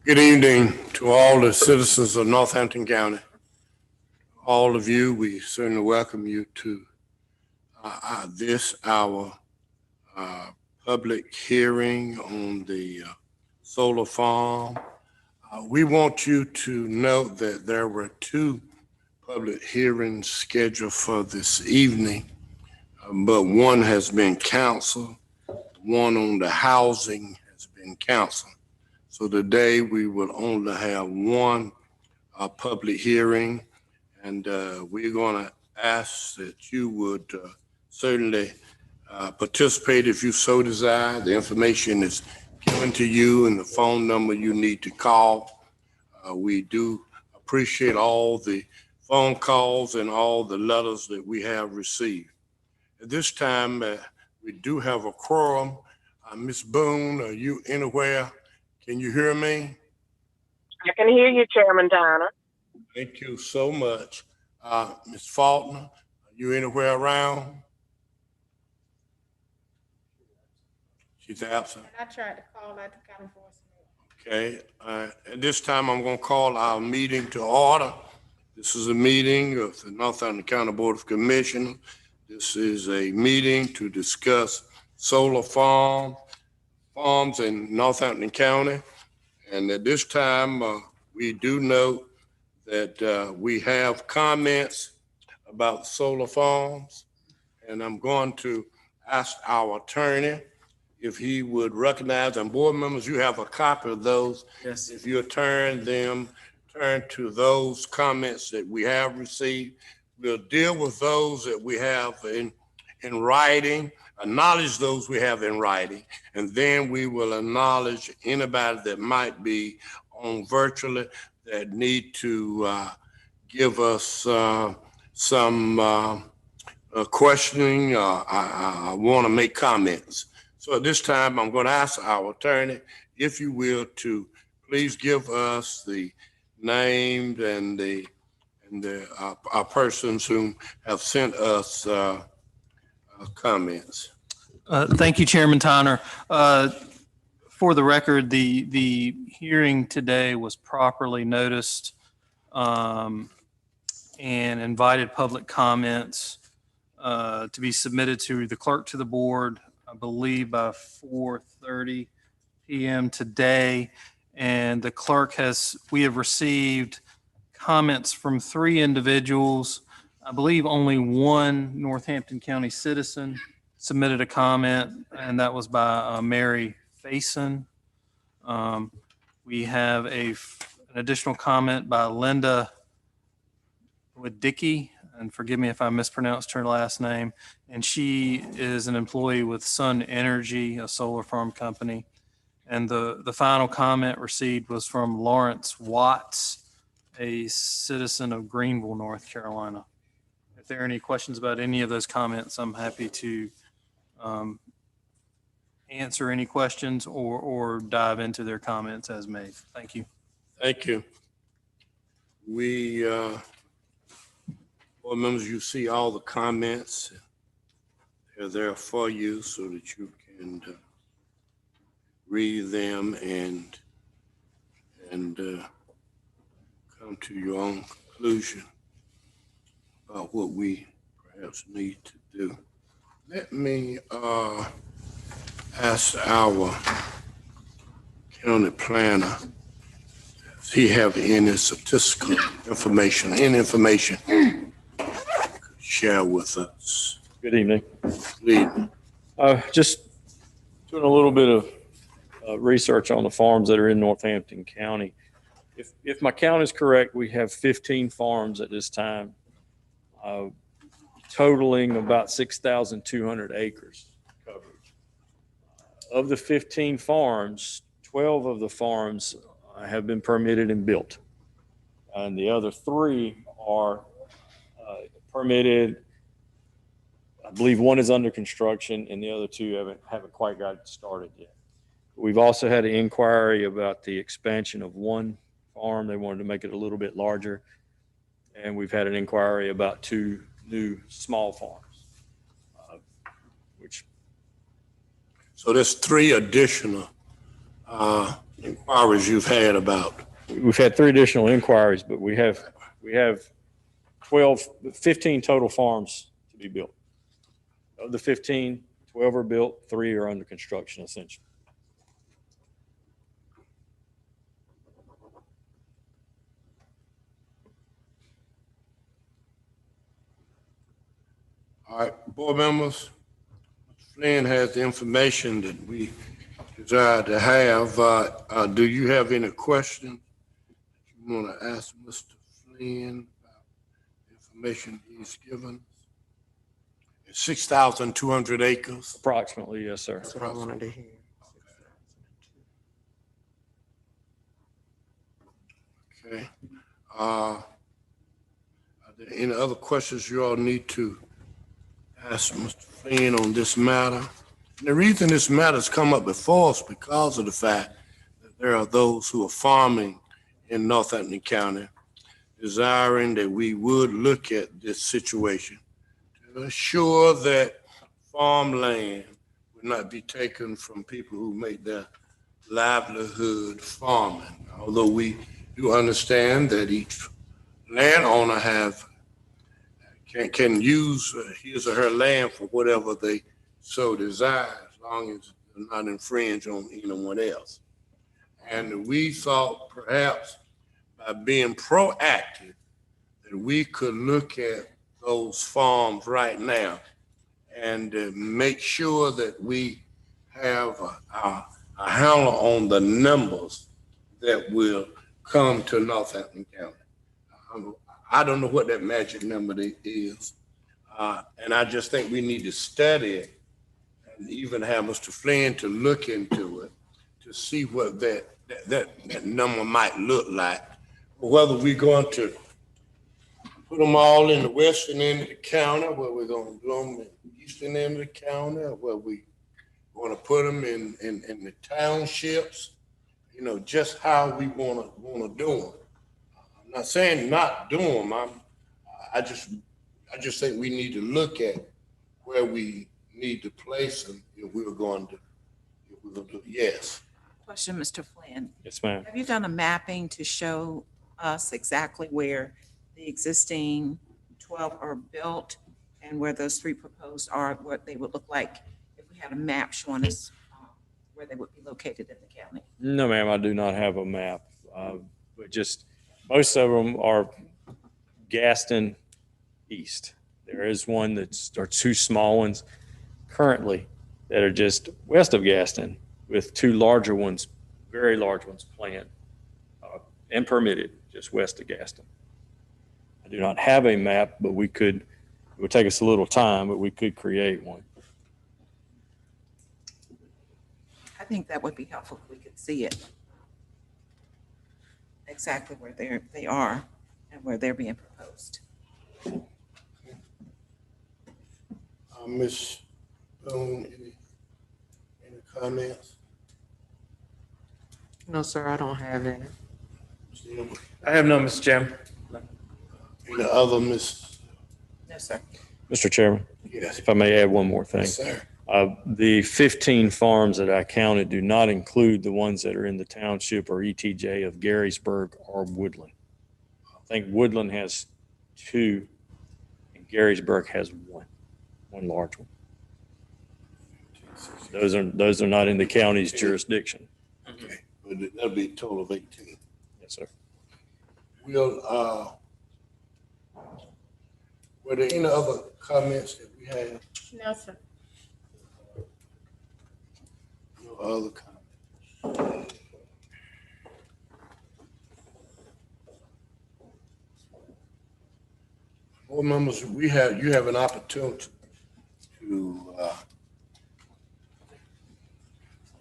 Good evening to all the citizens of Northampton County. All of you, we certainly welcome you to our public hearing on the solar farm. We want you to note that there were two public hearings scheduled for this evening, but one has been canceled. One on the housing has been canceled. So today we will only have one public hearing, and we're going to ask that you would certainly participate if you so desire. The information is given to you and the phone number you need to call. We do appreciate all the phone calls and all the letters that we have received. At this time, we do have a quorum. Ms. Boone, are you anywhere? Can you hear me? I can hear you, Chairman Donner. Thank you so much. Ms. Faulkner, are you anywhere around? She's absent. And I tried to call out the county voicemail. Okay. At this time, I'm going to call our meeting to order. This is a meeting of the Northampton County Board of Commissioners. This is a meeting to discuss solar farms in Northampton County. And at this time, we do note that we have comments about solar farms. And I'm going to ask our attorney if he would recognize, and board members, you have a copy of those. Yes. If you turn to those comments that we have received. We'll deal with those that we have in writing, acknowledge those we have in writing, and then we will acknowledge anybody that might be on virtually that need to give us some questioning. I want to make comments. So at this time, I'm going to ask our attorney, if you will, to please give us the names and our persons who have sent us comments. Thank you, Chairman Tyner. For the record, the hearing today was properly noticed and invited public comments to be submitted to the clerk to the board, I believe by 4:30 p.m. today. And the clerk we have received comments from 3 individuals. I believe only one Northampton County citizen submitted a comment, and that was by Mary Faison. We have an additional comment by Linda Wadicki, and forgive me if I mispronounced her last name, and she is an employee with Sun Energy, a solar farm company. And the final comment received was from Lawrence Watts, a citizen of Greenville, North Carolina. If there are any questions about any of those comments, I'm happy to answer any questions or dive into their comments as made. Thank you. Thank you. We, board members, you see all the comments. They're there for you so that you can read them and come to your own conclusion about what we perhaps need to do. Let me ask our county planner, does he have any statistical information, to share with us? Good evening. Please. Just doing a little bit of research on the farms that are in Northampton County. If my count is correct, we have 15 farms at this time, totaling about 6,200 acres covered. Of the 15 farms, 12 of the farms have been permitted and built. And the other 3 are permitted. I believe one is under construction and the other 2 haven't quite got started yet. We've also had an inquiry about the expansion of one farm. They wanted to make it a little bit larger. And we've had an inquiry about 2 new small farms, So there's 3 additional inquiries you've had about? We've had 3 additional inquiries, but we have 15 total farms to be built. Of the 15, 12 are built, 3 are under construction essentially. All right, board members, Mr. Flynn has the information that we desire to have. Do you have any questions you want to ask Mr. Flynn about the information he's given? It's 6,200 acres. Approximately, yes, sir. That's what I wanted to hear. Okay. Are there any other questions you all need to ask Mr. Flynn on this matter? And the reason this matter's come up before us because of the fact that there are those who are farming in Northampton County desiring that we would look at this situation to ensure that farmland would not be taken from people who make their livelihood farming. Although we do understand that each landowner can use his or her land for whatever they so desire, as long as they're not infringe on anyone else. And we thought perhaps by being proactive that we could look at those farms right now and make sure that we have a handle on the numbers that will come to Northampton County. I don't know what that magic number is. And I just think we need to study it and even have Mr. Flynn to look into it to see what that number might look like. Whether we're going to put them all in the western end of the county, whether we're going to do them in the eastern end of the county, or whether we want to put them in the townships, just how we want to do them. I'm not saying not do them. I just think we need to look at where we need to place them if we're going to do yes. Question, Mr. Flynn. Yes, ma'am. Have you done a mapping to show us exactly where the existing 12 are built and where those 3 proposed are, what they would look like if we had a map showing us where they would be located in the county? No, ma'am, I do not have a map. But just most of them are Gaston East. There is one or 2 small ones currently that are just west of Gaston, with 2 larger ones, very large ones planned and permitted just west of Gaston. I do not have a map, but it would take us a little time, but we could create one. I think that would be helpful if we could see it. Exactly where they are and where they're being proposed. Ms. Boone, any comments? No, sir, I don't have any. I have none, Mr. Chairman. Any other, Ms.? No, sir. Mr. Chairman, Yes. if I may add one more thing. Yes, sir. The 15 farms that I counted do not include the ones that are in the township or ETJ of Garysburg or Woodland. I think Woodland has 2 and Garysburg has one large one. Those are not in the county's jurisdiction. Okay, but that'll be a total of 18. Yes, sir. Were there any other comments that we have? No, sir. No other comments? Board members, you have an opportunity to, If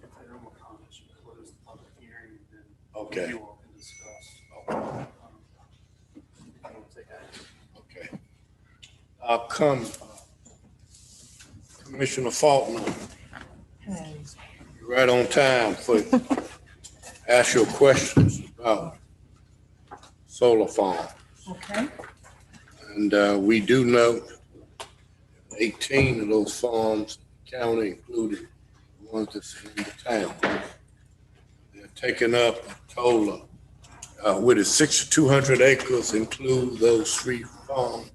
there are no more comments, we'll close the public hearing, then okay, you all can discuss. Take action. okay. Commissioner Faulkner. You're right on time for ask your questions about solar farms. Okay. And we do note 18 of those farms, county included, the ones that's in the town. There are taking up a total of, with it 6,200 acres include those 3 farms?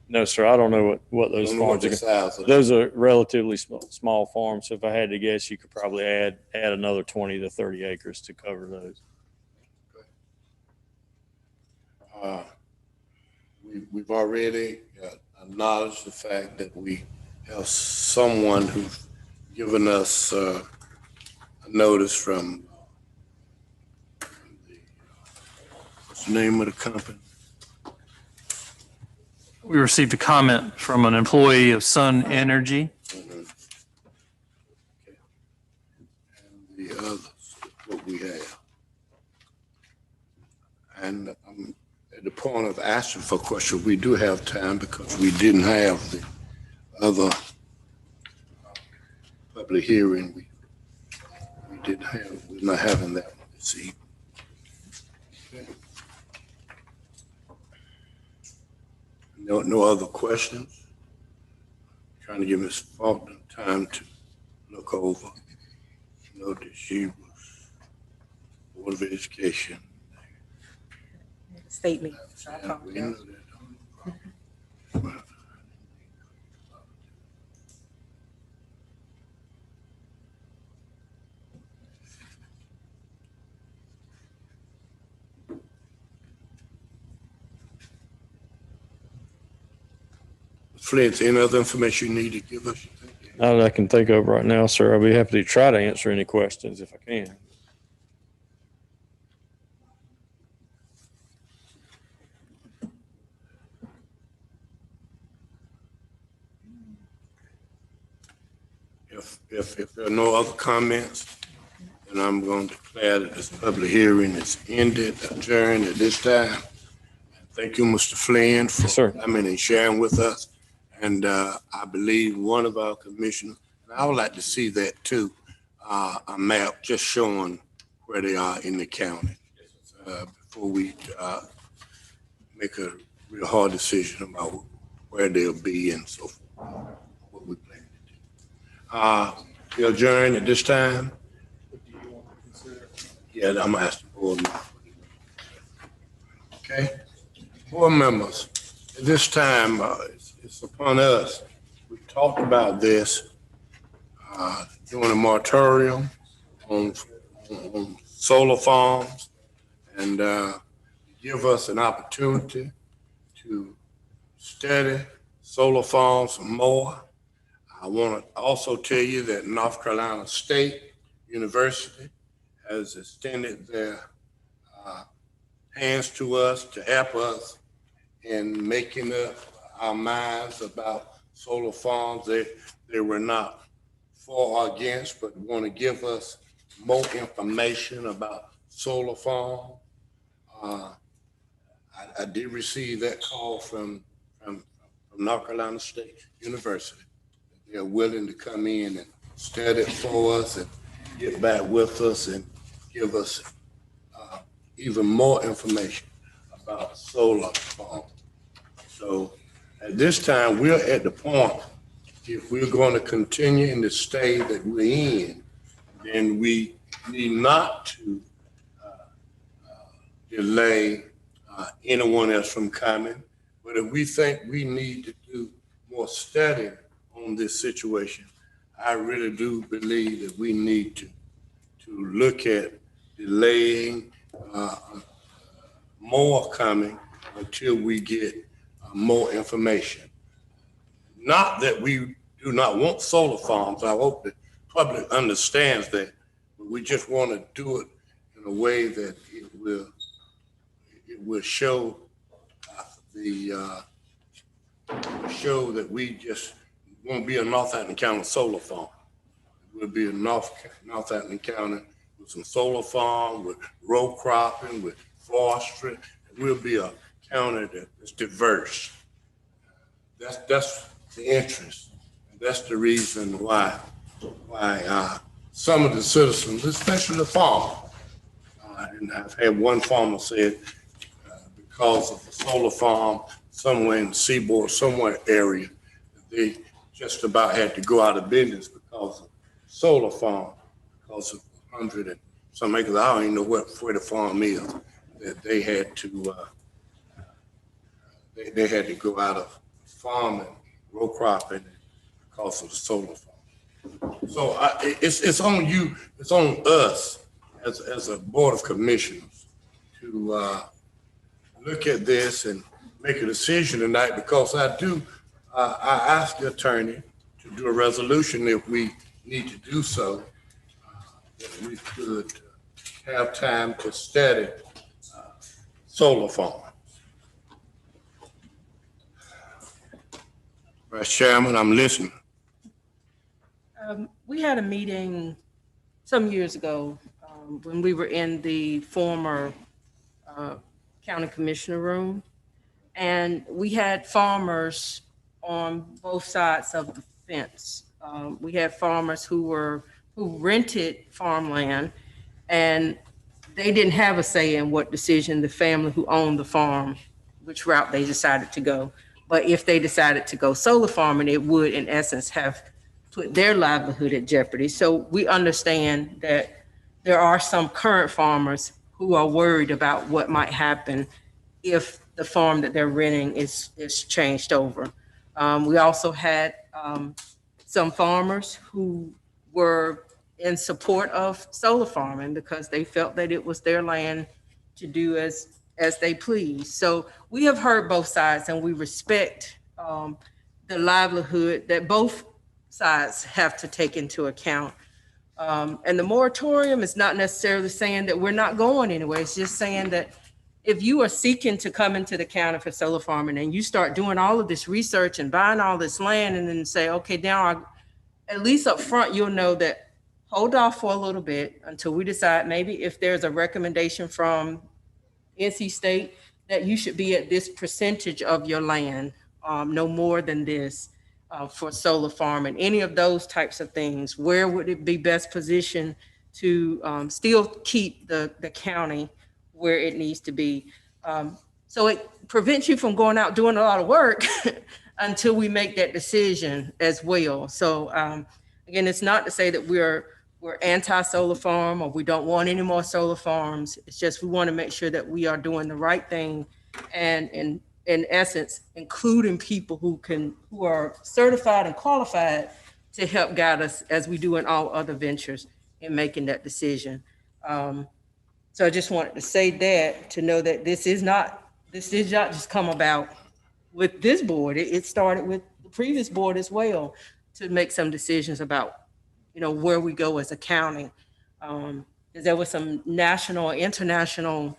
No, sir, I don't know what those Don't know what farms are. the size of Those are relatively small farms. So if I had to guess, you could probably add another 20 to 30 acres to cover those. We've already acknowledged the fact that we have someone who's given us a notice from what's the name of the company? We received a comment from an employee of Sun Energy. And the others, what we have. And I'm at the point of asking for questions. We do have time because we didn't have the other public hearing. We didn't have, we're not having that one this evening. Okay. No other questions? Trying to give Ms. Faulkner time to look over. Know that she was Board of Education. Statement. We know that. Flint, any other information you need to give us? Not that I can think of right now, sir. I'll be happy to try to answer any questions if I can. If there are no other comments, then I'm going to declare that this public hearing is ended, adjourned at this time. Thank you, Mr. Flynn, for Yes, sir. coming and sharing with us. And I believe one of our commissioners, and I would like to see that too, a map just showing where they are in the county before we make a real hard decision about where they'll be and so forth, what we plan to do. We adjourn at this time. Yeah, I'm gonna ask the board. Okay, board members, at this time, it's upon us. We talked about this, doing a moratorium on solar farms and give us an opportunity to study solar farms more. I want to also tell you that North Carolina State University has extended their hands to us to help us in making up our minds about solar farms. They were not for or against, but want to give us more information about solar farm. I did receive that call from North Carolina State University. They're willing to come in and study it for us and get back with us and give us even more information about solar farms. So at this time, we're at the point, if we're going to continue in the state that we're in, then we need not to delay anyone else from coming. But if we think we need to do more study on this situation, I really do believe that we need to look at delaying more coming until we get more information. Not that we do not want solar farms. I hope the public understands that, but we just want to do it in a way that it will show show that we just won't be a Northampton County solar farm. We'll be a Northampton County with some solar farm, with row cropping, with forestry. We'll be a county that is diverse. That's the interest. That's the reason why some of the citizens, especially the farmers, and I've had one farmer say because of the solar farm somewhere in the Seaboard, somewhere area, they just about had to go out of business because of solar farm, because of some acres, I don't even know where the farm is, that they had to, they had to go out of farming, row cropping because of the solar farm. So it's on you, it's on us as a board of commissioners to look at this and make a decision tonight, because I asked the attorney to do a resolution if we need to do so, that we could have time to study solar farm. Vice Chairman, I'm listening. We had a meeting some years ago when we were in the former county commissioner room. And we had farmers on both sides of the fence. We had farmers who rented farmland, and they didn't have a say in what decision the family who owned the farm, which route they decided to go. But if they decided to go solar farming, it would in essence have put their livelihood at jeopardy. So we understand that there are some current farmers who are worried about what might happen if the farm that they're renting is changed over. We also had some farmers who were in support of solar farming because they felt that it was their land to do as they please. So we have heard both sides, and we respect the livelihood that both sides have to take into account. And the moratorium is not necessarily saying that we're not going anywhere. It's just saying that if you are seeking to come into the county for solar farming and you start doing all of this research and buying all this land and then say, okay, now at least up front, you'll know that hold off for a little bit until we decide maybe if there's a recommendation from NC State that you should be at this percentage of your land, no more than this for solar farming, any of those types of things. Where would it be best positioned to still keep the county where it needs to be? So it prevents you from going out doing a lot of work until we make that decision as well. So again, it's not to say that we're anti-solar farm or we don't want any more solar farms. It's just we want to make sure that we are doing the right thing and in essence, including people who are certified and qualified to help guide us as we do in all other ventures in making that decision. So I just wanted to say that, to know that this did not just come about with this board. It started with the previous board as well to make some decisions about, where we go as a county. There was some national or international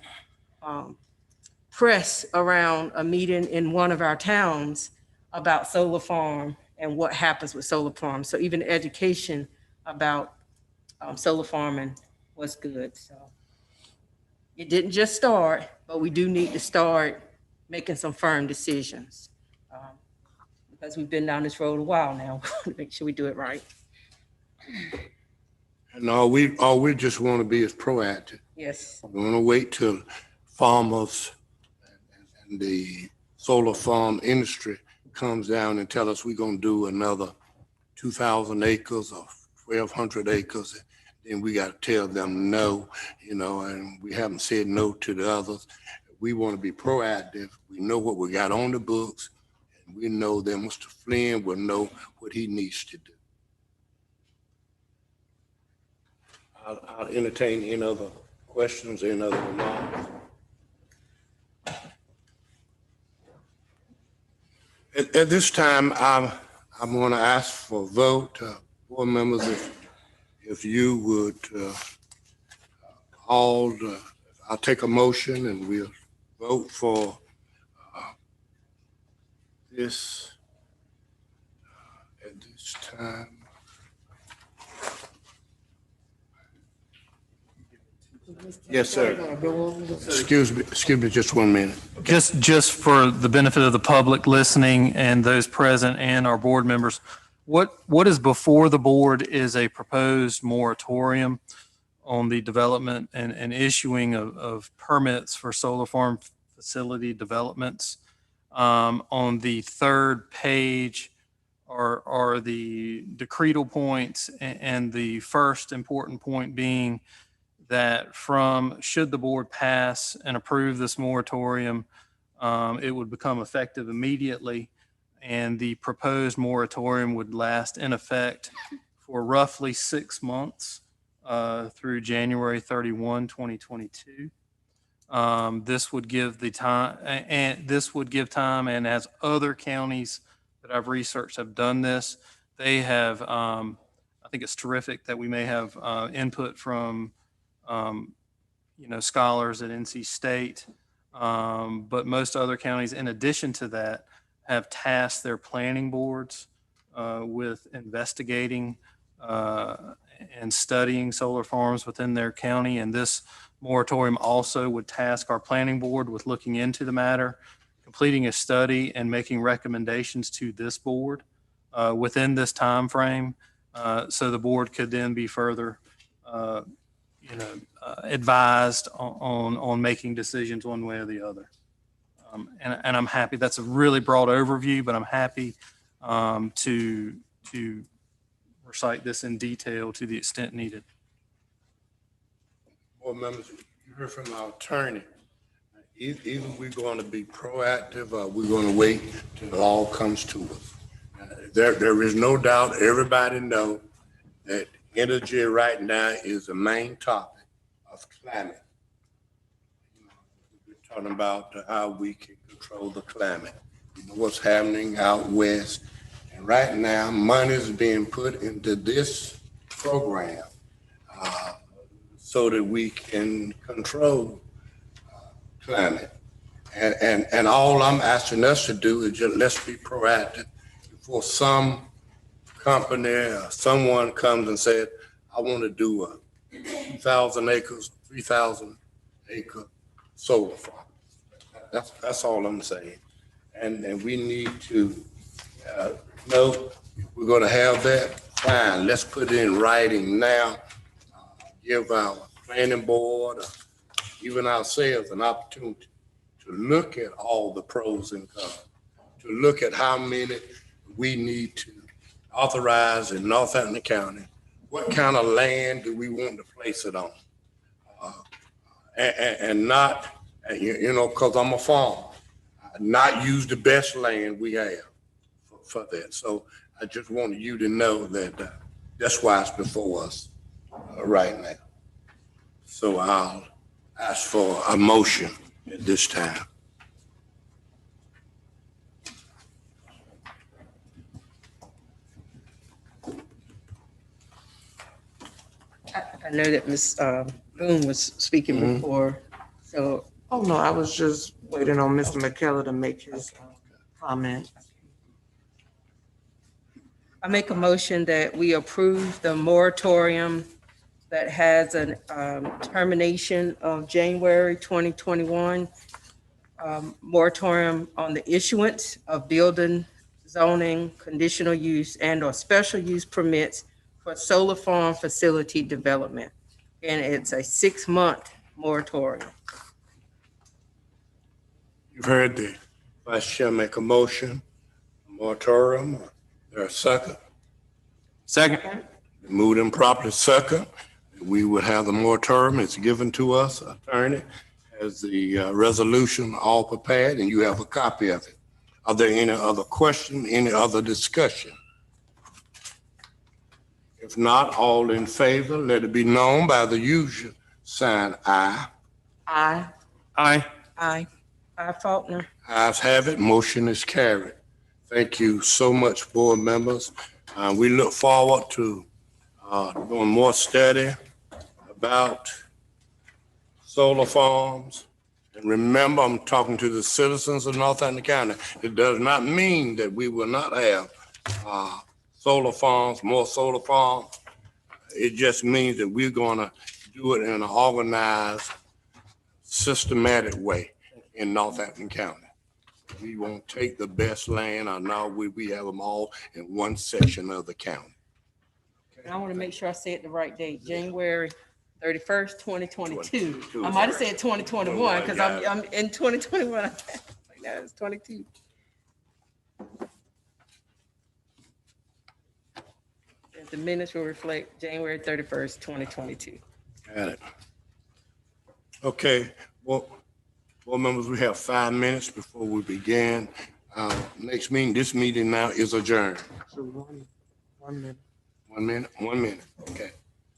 press around a meeting in one of our towns about solar farm and what happens with solar farms. So even education about solar farming was good. So it didn't just start, but we do need to start making some firm decisions because we've been down this road a while now. To make sure we do it right. And all we just want to be is proactive. Yes. We want to wait till farmers and the solar farm industry comes down and tell us we're going to do another 2,000 acres or 1,200 acres. Then we got to tell them no, and we haven't said no to the others. We want to be proactive. We know what we got on the books, and we know that Mr. Flynn will know what he needs to do. I'll entertain any other questions, any other remarks. At this time, I'm going to ask for a vote. Board members, if you would I'll take a motion and we'll vote for this at this time. Yes, sir. Excuse me just 1 minute. Just for the benefit of the public listening and those present and our board members, what is before the board is a proposed moratorium on the development and issuing of permits for solar farm facility developments. On the third page are the decretal points, and the first important point being that should the board pass and approve this moratorium, it would become effective immediately, and the proposed moratorium would last in effect for roughly 6 months through January 31, 2022. This would give time, and as other counties that I've researched have done this, they have, I think it's terrific that we may have input from, scholars at NC State. But most other counties, in addition to that, have tasked their planning boards with investigating and studying solar farms within their county. And this moratorium also would task our planning board with looking into the matter, completing a study, and making recommendations to this board within this time frame, so the board could then be further advised on making decisions one way or the other. And I'm happy, that's a really broad overview, but I'm happy to recite this in detail to the extent needed. Board members, you heard from our attorney. Either we're going to be proactive or we're going to wait till it all comes to us. There is no doubt, everybody know that energy right now is the main topic of climate. We're talking about how we can control the climate. You know what's happening out west. And right now, money is being put into this program so that we can control climate. And all I'm asking us to do is just let's be proactive before some company or someone comes and says, I want to do a 2,000 acres, 3,000 acre solar farm. That's all I'm saying. And we need to know if we're going to have that, fine, let's put it in writing now. Give our planning board, even ourselves, an opportunity to look at all the pros and cons, to look at how many we need to authorize in Northampton County. What kind of land do we want to place it on? And not, because I'm a farmer, not use the best land we have for that. So I just wanted you to know that that's why it's before us right now. So I'll ask for a motion at this time. I know that Ms. Boone was speaking before, so Oh, no, I was just waiting on Mr. McKellar to make his comment. I make a motion that we approve the moratorium that has a termination of January 2021, moratorium on the issuance of building, zoning, conditional use, and/or special use permits for solar farm facility development. And it's a 6-month moratorium. You've heard the Vice Chair make a motion, moratorium. There a second? Second. Moved and properly second. We would have the moratorium. It's given to us, attorney, as the resolution all prepared, and you have a copy of it. Are there any other question, any other discussion? If not, all in favor, let it be known by the usual sign aye. Aye. Aye. Aye. Aye, Faulkner. Ayes have it, motion is carried. Thank you so much, board members. We look forward to doing more study about solar farms. And remember, I'm talking to the citizens of Northampton County. It does not mean that we will not have solar farms, more solar farms. It just means that we're gonna do it in an organized, systematic way in Northampton County. We won't take the best land, or now we have them all in one section of the county. And I want to make sure I say it the right date, January 31st, 2022. I might have said 2021 because I'm in 2021. Like that, it's 22. The minutes will reflect January 31st, 2022. Got it. Okay, well, board members, we have 5 minutes before we begin. Next meeting, this meeting now is adjourned. So 1 minute. 1 minute, 1 minute, okay.